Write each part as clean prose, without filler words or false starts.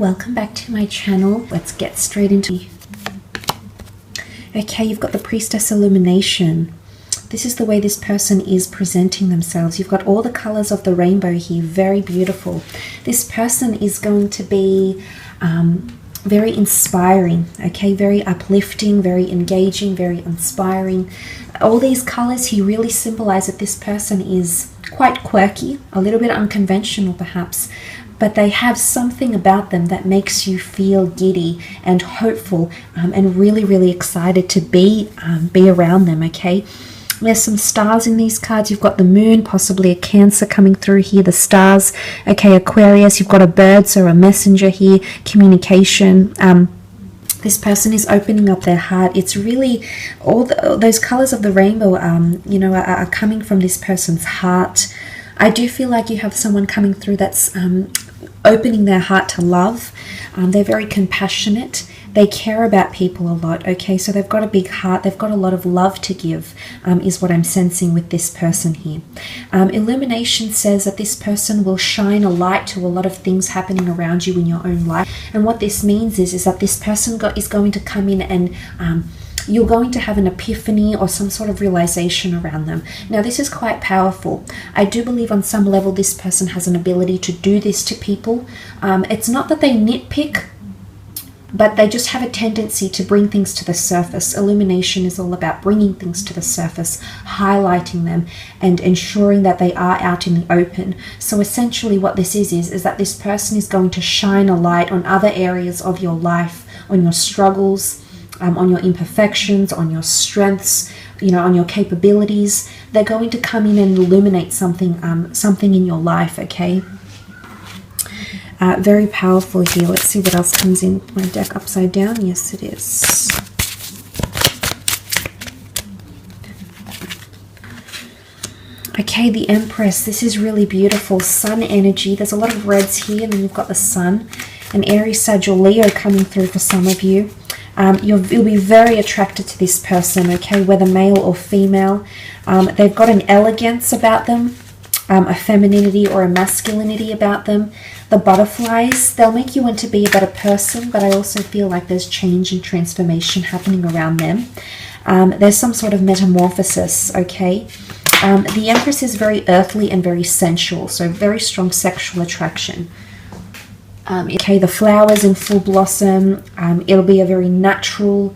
welcome back to my channel. Let's get straight into it. Okay, you've got the Priestess Illumination. This is the way this person is presenting themselves. You've got all the colors of the rainbow here, very beautiful. This person is going to be very inspiring, okay, very uplifting, very engaging, very inspiring. All these colors here really symbolize that this person is quite quirky, a little bit unconventional perhaps, but they have something about them that makes you feel giddy and hopeful and really, really excited to be around them, okay? There's some stars in these cards. You've got the moon, possibly a Cancer coming through here, the stars, okay, Aquarius. You've got a bird, so a messenger here, communication. This person is opening up their heart. It's really all those colors of the rainbow, are coming from this person's heart. I do feel like you have someone coming through that's opening their heart to love. They're very compassionate. They care about people a lot, okay? So they've got a big heart. They've got a lot of love to give, is what I'm sensing with this person here. Illumination says that this person will shine a light to a lot of things happening around you in your own life. And what this means is that this person is going to come in and you're going to have an epiphany or some sort of realization around them. Now, this is quite powerful. I do believe on some level this person has an ability to do this to people. It's not that they nitpick, but they just have a tendency to bring things to the surface. Illumination is all about bringing things to the surface, highlighting them, and ensuring that they are out in the open. So essentially what this is that this person is going to shine a light on other areas of your life, on your struggles, on your imperfections, on your strengths, on your capabilities. They're going to come in and illuminate something in your life, okay? Very powerful here. Let's see what else comes in. My deck upside down. Yes, it is. Okay, the Empress. This is really beautiful. Sun energy. There's a lot of reds here, and then you've got the Sun. An Aries, Sag, or Leo coming through for some of you. You'll be very attracted to this person, okay, whether male or female. They've got an elegance about them, a femininity or a masculinity about them. The butterflies, they'll make you want to be a better person, but I also feel like there's change and transformation happening around them. There's some sort of metamorphosis, okay? The Empress is very earthly and very sensual, so very strong sexual attraction. Okay, the flowers in full blossom. It'll be a very natural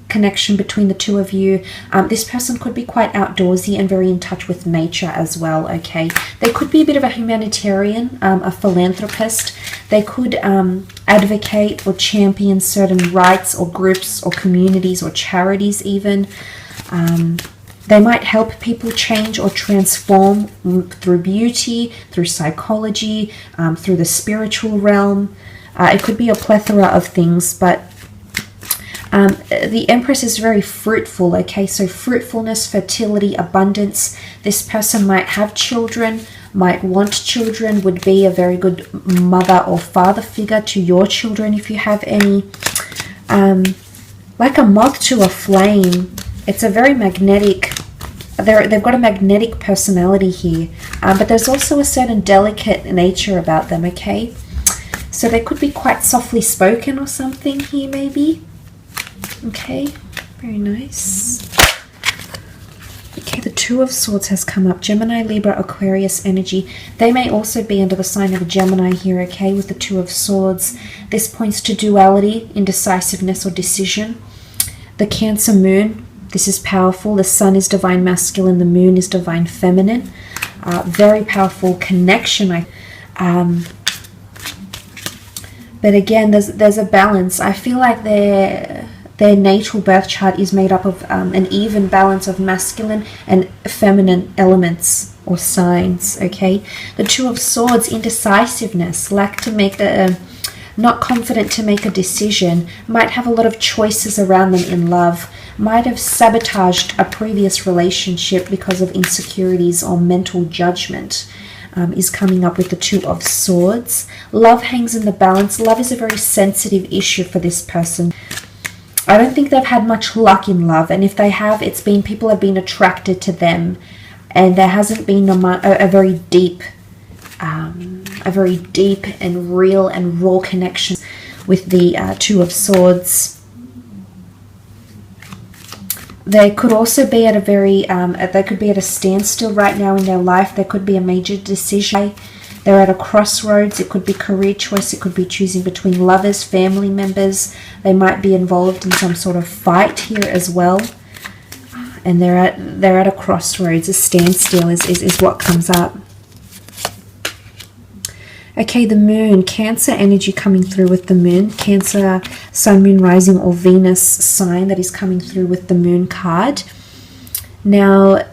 connection between the two of you. This person could be quite outdoorsy and very in touch with nature as well, okay? They could be a bit of a humanitarian, a philanthropist. They could advocate or champion certain rights or groups or communities or charities even. They might help people change or transform through beauty, through psychology, through the spiritual realm. It could be a plethora of things, but the Empress is very fruitful, okay? So fruitfulness, fertility, abundance. This person might have children, might want children, would be a very good mother or father figure to your children if you have any. Like a moth to a flame. It's a very magnetic, they've got a magnetic personality here, but there's also a certain delicate nature about them, okay? So they could be quite softly spoken or something here maybe. Okay, very nice. Okay, the Two of Swords has come up. Gemini, Libra, Aquarius energy. They may also be under the sign of a Gemini here, okay, with the Two of Swords. This points to duality, indecisiveness, or decision. The Cancer moon. This is powerful. The Sun is divine masculine. The moon is divine feminine. Very powerful connection. But again, there's a balance. I feel like their natal birth chart is made up of an even balance of masculine and feminine elements or signs, okay? The Two of Swords, indecisiveness, lack to make not confident to make a decision, might have a lot of choices around them in love, might have sabotaged a previous relationship because of insecurities or mental judgment, is coming up with the Two of Swords. Love hangs in the balance. Love is a very sensitive issue for this person. I don't think they've had much luck in love, and if they have, it's been people have been attracted to them, and there hasn't been a very deep a very deep and real and raw connection with the Two of Swords. They could also be at a very, they could be at a standstill right now in their life. There could be a major decision. They're at a crossroads. It could be career choice. It could be choosing between lovers, family members. They might be involved in some sort of fight here as well. And they're at a crossroads. A standstill is what comes up. Okay, the moon, Cancer energy coming through with the moon. Cancer, sun, moon, rising, or Venus sign that is coming through with the moon card. Now,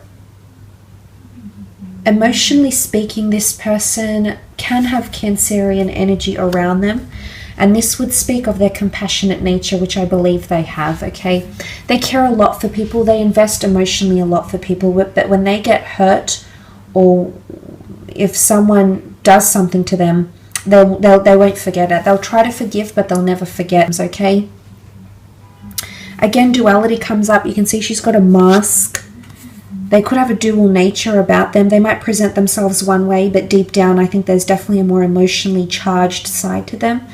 emotionally speaking, this person can have Cancerian energy around them. And this would speak of their compassionate nature, which I believe they have, okay? They care a lot for people. They invest emotionally a lot for people. But when they get hurt, or if someone does something to them, they won't forget it. They'll try to forgive, but they'll never forget, okay? Again, duality comes up. You can see she's got a mask. They could have a dual nature about them. They might present themselves one way, but deep down I think there's definitely a more emotionally charged side to them.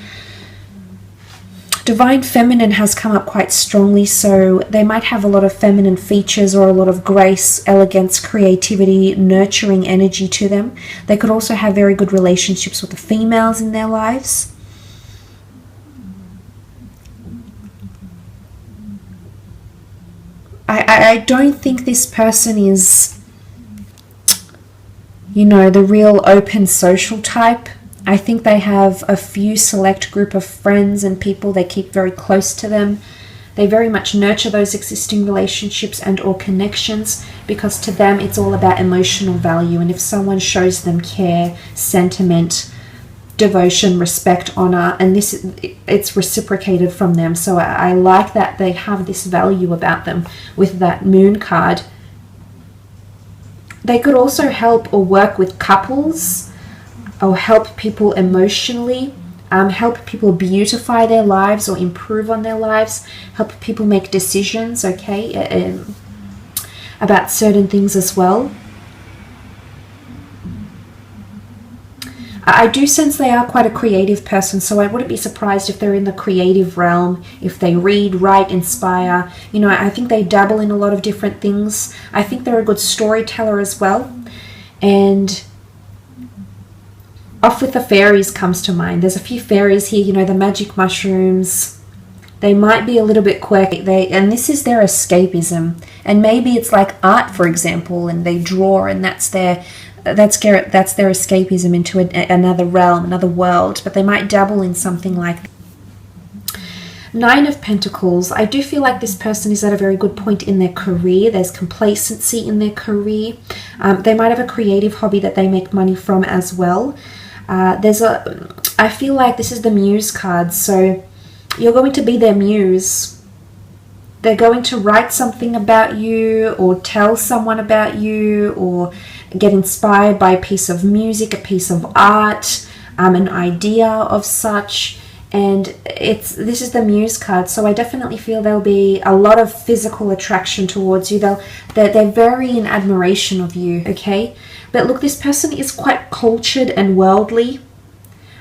Divine Feminine has come up quite strongly, so they might have a lot of feminine features or a lot of grace, elegance, creativity, nurturing energy to them. They could also have very good relationships with the females in their lives. I don't think this person is, you know, the real open social type. I think they have a few select group of friends and people they keep very close to them. They very much nurture those existing relationships and or connections, because to them it's all about emotional value. And if someone shows them care, sentiment, devotion, respect, honor, and it's reciprocated from them. So I like that they have this value about them with that moon card. They could also help or work with couples, or help people emotionally, help people beautify their lives or improve on their lives, help people make decisions, okay, about certain things as well. I do sense they are quite a creative person, so I wouldn't be surprised if they're in the creative realm, if they read, write, inspire. You know, I think they dabble in a lot of different things. I think they're a good storyteller as well. And Off with the Fairies comes to mind. There's a few fairies here, you know, the magic mushrooms. They might be a little bit quirky, and this is their escapism. And maybe it's like art, for example, and they draw, and that's their escapism into another realm, another world. But they might dabble in something like that. Nine of Pentacles. I do feel like this person is at a very good point in their career. There's complacency in their career. They might have a creative hobby that they make money from as well. I feel like this is the Muse card, so you're going to be their muse. They're going to write something about you, or tell someone about you, or get inspired by a piece of music, a piece of art, an idea of such. And this is the Muse card, so I definitely feel there'll be a lot of physical attraction towards you. They're very in admiration of you, okay? But look, this person is quite cultured and worldly.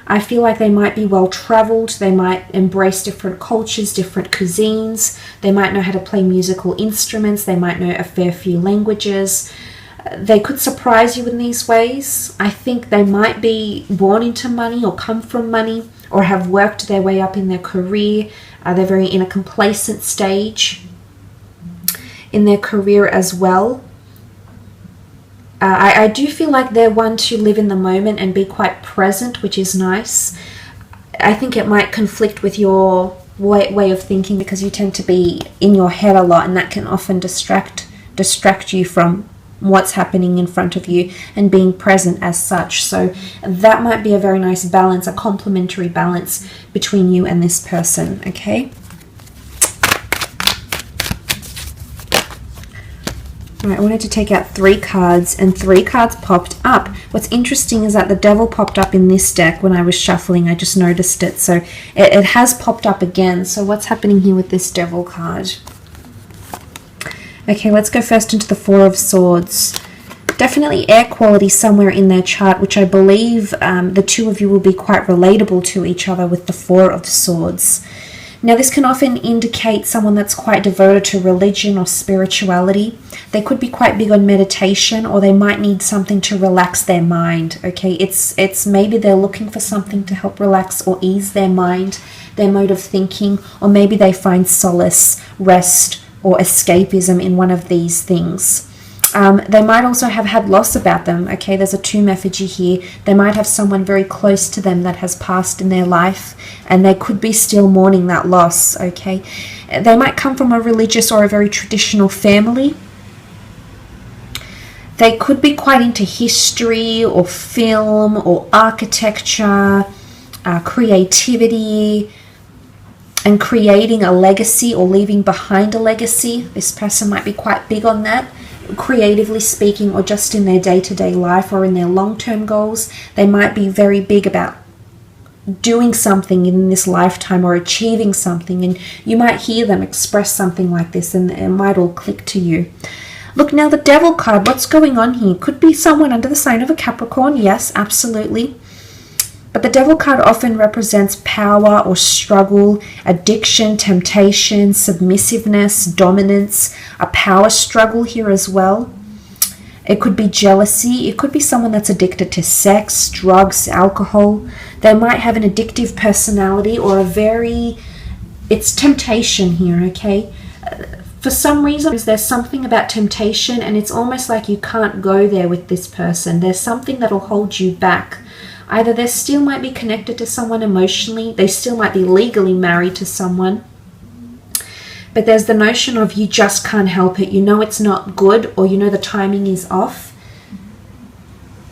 I feel like they might be well-traveled. They might embrace different cultures, different cuisines. They might know how to play musical instruments. They might know a fair few languages. They could surprise you in these ways. I think they might be born into money or come from money, or have worked their way up in their career. They're very in a complacent stage in their career as well. I do feel like they're one to live in the moment and be quite present, which is nice. I think it might conflict with your way of thinking, because you tend to be in your head a lot, and that can often distract you from what's happening in front of you and being present as such. So that might be a very nice balance, a complementary balance between you and this person, okay? All right, I wanted to take out 3 cards, and 3 cards popped up. What's interesting is that the Devil popped up in this deck when I was shuffling. I just noticed it. So it has popped up again. So what's happening here with this Devil card? Okay, let's go first into the 4 of Swords. Definitely air quality somewhere in their chart, which I believe the two of you will be quite relatable to each other with the Four of Swords. Now, this can often indicate someone that's quite devoted to religion or spirituality. They could be quite big on meditation, or they might need something to relax their mind, okay? It's maybe they're looking for something to help relax or ease their mind, their mode of thinking, or maybe they find solace, rest, or escapism in one of these things. They might also have had loss about them, okay? There's a tomb effigy here. They might have someone very close to them that has passed in their life, and they could be still mourning that loss, okay? They might come from a religious or a very traditional family. They could be quite into history or film or architecture, creativity, and creating a legacy or leaving behind a legacy. This person might be quite big on that, creatively speaking, or just in their day-to-day life or in their long-term goals. They might be very big about doing something in this lifetime or achieving something, and you might hear them express something like this and it might all click to you. Look, now the Devil card, what's going on here? Could be someone under the sign of a Capricorn, yes, absolutely. But the Devil card often represents power or struggle, addiction, temptation, submissiveness, dominance, a power struggle here as well. It could be jealousy. It could be someone that's addicted to sex, drugs, alcohol. They might have an addictive personality or it's temptation here, okay? For some reason, there's something about temptation, and it's almost like you can't go there with this person. There's something that'll hold you back. Either they still might be connected to someone emotionally, they still might be legally married to someone, but there's the notion of you just can't help it. You know it's not good, or you know the timing is off,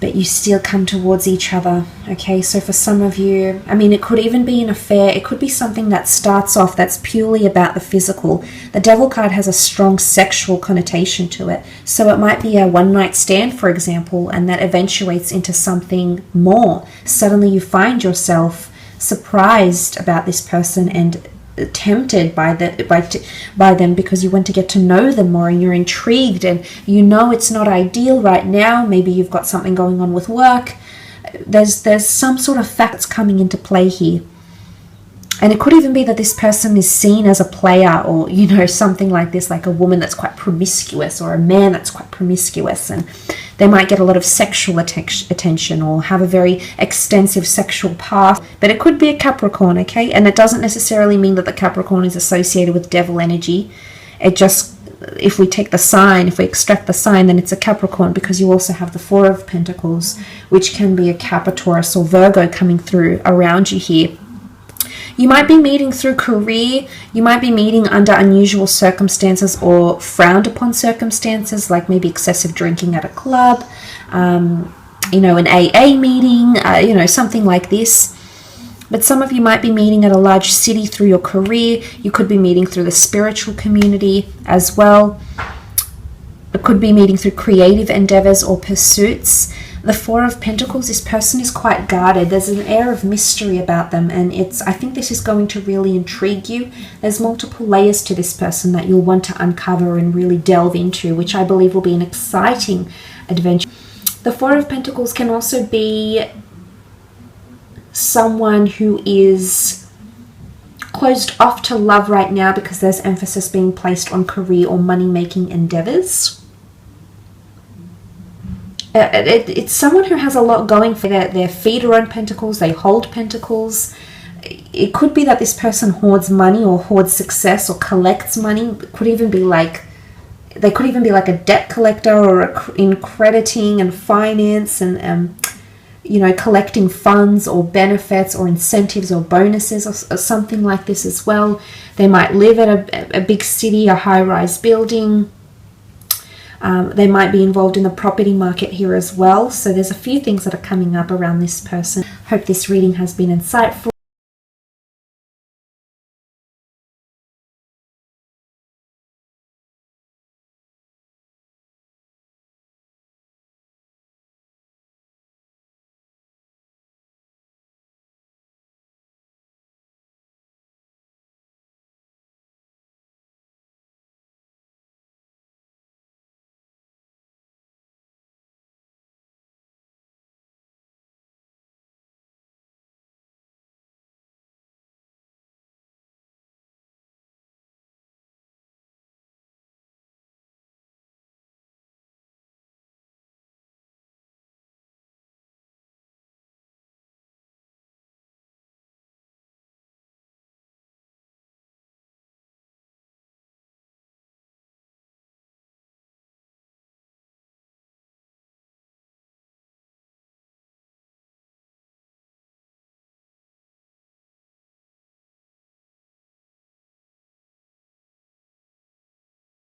but you still come towards each other, okay? So for some of you, I mean, it could even be an affair. It could be something that starts off that's purely about the physical. The Devil card has a strong sexual connotation to it. So it might be a one-night stand, for example, and that eventuates into something more. Suddenly you find yourself surprised about this person and tempted by them because you want to get to know them more, and you're intrigued, and you know it's not ideal right now. Maybe you've got something going on with work. There's some sort of facts coming into play here. And it could even be that this person is seen as a player, or, you know, something like this, like a woman that's quite promiscuous or a man that's quite promiscuous, and they might get a lot of sexual attention or have a very extensive sexual past. But it could be a Capricorn, okay? And it doesn't necessarily mean that the Capricorn is associated with devil energy. It just, if we take the sign, if we extract the sign, then it's a Capricorn, because you also have the Four of Pentacles, which can be a Capricorn or Virgo coming through around you here. You might be meeting through career. You might be meeting under unusual circumstances or frowned upon circumstances, like maybe excessive drinking at a club, you know, an AA meeting, you know, something like this. But some of you might be meeting at a large city through your career. You could be meeting through the spiritual community as well. It could be meeting through creative endeavors or pursuits. The Four of Pentacles, this person is quite guarded. There's an air of mystery about them, and I think this is going to really intrigue you. There's multiple layers to this person that you'll want to uncover and really delve into, which I believe will be an exciting adventure. The Four of Pentacles can also be someone who is closed off to love right now because there's emphasis being placed on career or money-making endeavors. It's someone who has a lot going for their feet are on pentacles, they hold pentacles. It could be that this person hoards money or hoards success or collects money. It could even be like, they could even be like a debt collector or in crediting and finance and, you know, collecting funds or benefits or incentives or bonuses or something like this as well. They might live at a big city, a high-rise building. They might be involved in the property market here as well. So there's a few things that are coming up around this person. Hope this reading has been insightful.